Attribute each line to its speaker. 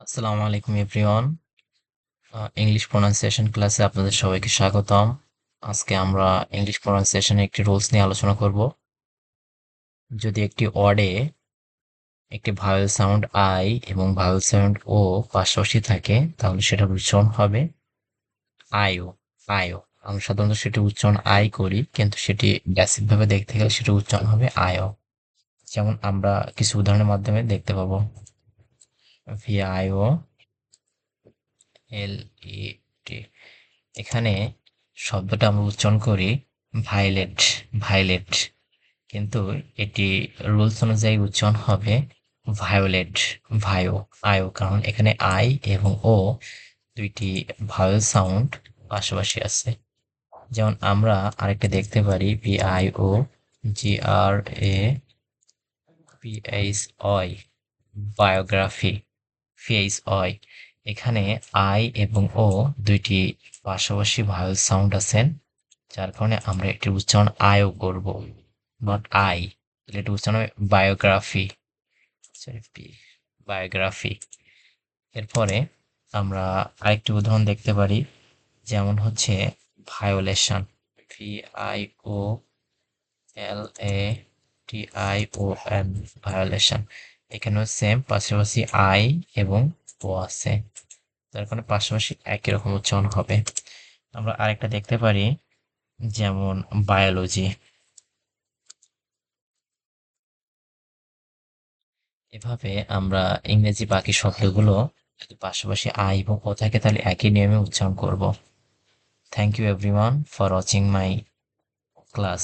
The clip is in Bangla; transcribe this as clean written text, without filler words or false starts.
Speaker 1: আসসালামু আলাইকুম এভরিওয়ান। ইংলিশ প্রোনাউন্সিয়েশন ক্লাসে আপনাদের সবাইকে স্বাগতম। আজকে আমরা ইংলিশ প্রোনাউন্সিয়েশনের একটি রুলস নিয়ে আলোচনা করব। যদি একটি ওয়ার্ডে একটি ভাওয়েল সাউন্ড আই এবং ভাওয়েল সাউন্ড ও পাশাপাশি থাকে তাহলে সেটার উচ্চারণ হবে আইও। আইও আমরা সাধারণত সেটি উচ্চারণ আই করি, কিন্তু সেটি বেসিক ভাবে দেখতে গেলে সেটি উচ্চারণ হবে আইও। যেমন আমরা কিছু উদাহরণের মাধ্যমে দেখতে পাবো। ভিআইও এল ই টি, এখানে শব্দটা আমরা উচ্চারণ করি ভাইলেট, ভাইলেট, কিন্তু এটি রুলস অনুযায়ী উচ্চারণ হবে ভায়োলেট, ভায়ো, আয়ো, কারণ এখানে আই এবং ও দুইটি ভাওয়েল সাউন্ড পাশাপাশি আছে। যেমন আমরা আরেকটা দেখতে পারি VIO GRA PHOI, biography, PHOI। এখানে আই এবং ও দুইটি পাশাপাশি ভাওয়েল সাউন্ড আছেন, যার কারণে আমরা এটির উচ্চারণ আয়ও করব, নট আই। এটির উচ্চারণ হবে বায়োগ্রাফি, সরি বায়োগ্রাফি। এরপরে আমরা আরেকটি উদাহরণ দেখতে পারি, যেমন হচ্ছে ভায়োলেশন, VIOLATION, ভায়োলেশন। এখানেও সেম পাশাপাশি আই এবং ও আছে, যার কারণে পাশাপাশি একই রকম উচ্চারণ হবে। আমরা আরেকটা দেখতে পারি, যেমন বায়োলজি। এভাবে আমরা ইংরেজি বাকি শব্দগুলো যদি পাশাপাশি আই এবং ও থাকে তাহলে একই নিয়মে উচ্চারণ করব। Thank you everyone for watching my class.